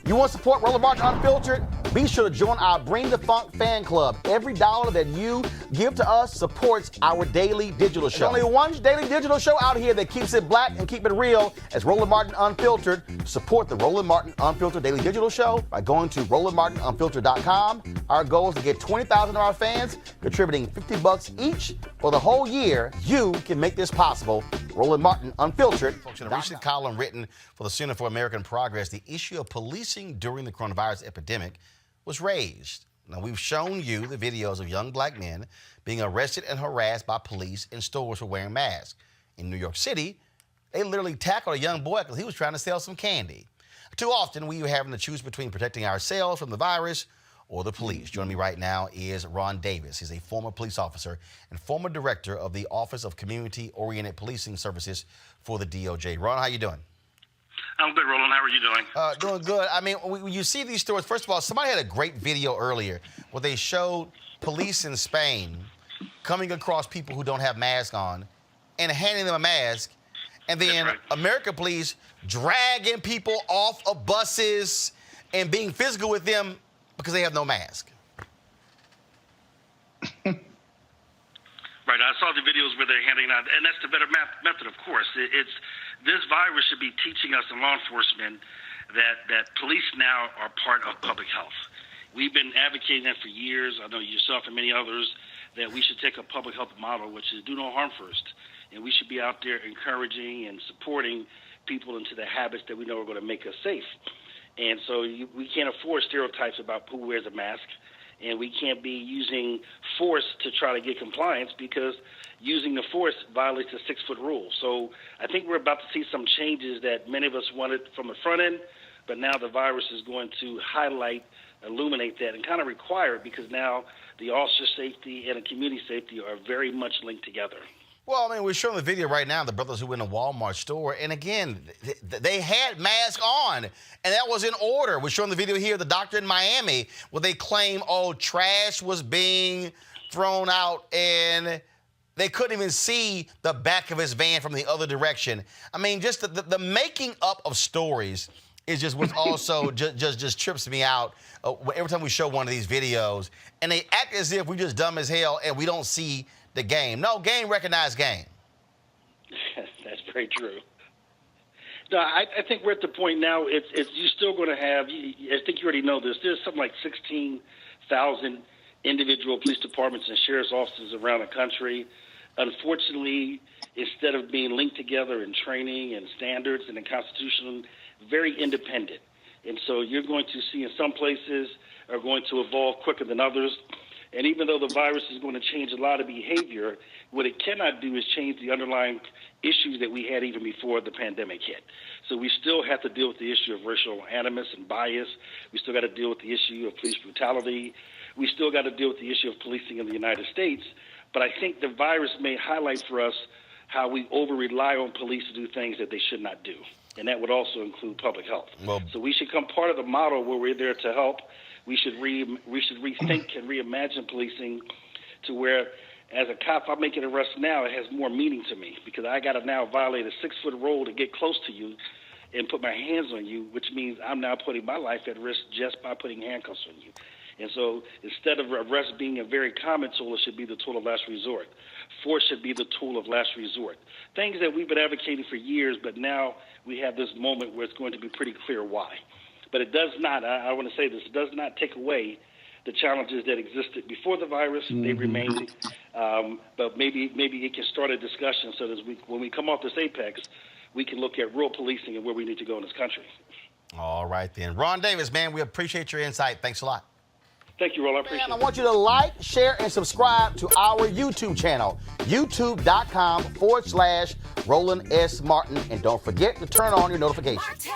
You want to support Roland Martin Unfiltered? Be sure to join our Bring the Funk fan club. Every dollar that you give to us supports our daily digital show. There's only one daily digital show out here that keeps it black and keep it real. As Roland Martin Unfiltered. Support the Roland Martin Unfiltered daily digital show by going to RolandMartinUnfiltered.com. Our goal is to get 20,000 of our fans contributing $50 each for the whole year. You can make this possible. Roland Martin Unfiltered. Folks, in a recent column written for the Center for American Progress, the issue of policing during the coronavirus epidemic was raised. Now, we've shown you the videos of young black men being arrested and harassed by police in stores for wearing masks. In New York City, they literally tackled a young boy because he was trying to sell some candy. Too often, we are having to choose between protecting ourselves from the virus or the police. Joining me right now is Ron Davis. He's a former police officer and former director of the Office of Community-Oriented Policing Services for the DOJ. Ron, how you doing? I'm good, Roland. How are you doing? Doing good. I mean, when you see these stories, first of all, somebody had a great video earlier where they showed police in Spain coming across people who don't have masks on and handing them a mask, and then right. American police dragging people off of buses and being physical with them because they have no mask. Right. I saw the videos where they're handing out, and that's the better method, of course. This virus should be teaching us in law enforcement that police now are part of public health. We've been advocating that for years. I know yourself and many others that we should take a public health model, which is do no harm first. And we should be out there encouraging and supporting people into the habits that we know are going to make us safe. And so we can't afford stereotypes about who wears a mask. And we can't be using force to try to get compliance because using the force violates the 6-foot rule. So I think we're about to see some changes that many of us wanted from the front end, but now the virus is going to highlight, illuminate that, and kind of require it because now the officer safety and the community safety are very much linked together. Well, I mean, we're showing the video right now, the brothers who went in a Walmart store, and again, they had masks on, and that was in order. We're showing the video here, the doctor in Miami, where they claim, trash was being thrown out, and they couldn't even see the back of his van from the other direction. I mean, just the making up of stories is just what's also just trips me out every time we show one of these videos, and they act as if we're just dumb as hell and we don't see the game. No, game recognized game. That's very true. No, I think we're at the point now. It's you're still going to have. I think you already know this. There's something like 16,000 individual police departments and sheriff's offices around the country. Unfortunately, instead of being linked together in training and standards and in Constitution, very independent. And so you're going to see in some places are going to evolve quicker than others. And even though the virus is going to change a lot of behavior, what it cannot do is change the underlying issues that we had even before the pandemic hit. So we still have to deal with the issue of racial animus and bias. We still got to deal with the issue of police brutality. We still got to deal with the issue of policing in the United States. But I think the virus may highlight for us how we over-rely on police to do things that they should not do. And that would also include public health. Well, so we should come part of the model where we're there to help. We should rethink and reimagine policing to where, as a cop, if I make an arrest now, it has more meaning to me because I got to now violate a 6-foot rule to get close to you and put my hands on you, which means I'm now putting my life at risk just by putting handcuffs on you. And so instead of arrest being a very common tool, it should be the tool of last resort. Force should be the tool of last resort. Things that we've been advocating for years, but now we have this moment where it's going to be pretty clear why. But it does not, I want to say this, it does not take away the challenges that existed before the virus. Mm-hmm. They remain, but maybe it can start a discussion so that when we come off this apex, we can look at real policing and where we need to go in this country. All right, then. Ron Davis, man, we appreciate your insight. Thanks a lot. Thank you, Roland. I appreciate it. I want you to like, share, and subscribe to our YouTube channel, youtube.com/Roland S. Martin. And don't forget to turn on your notifications.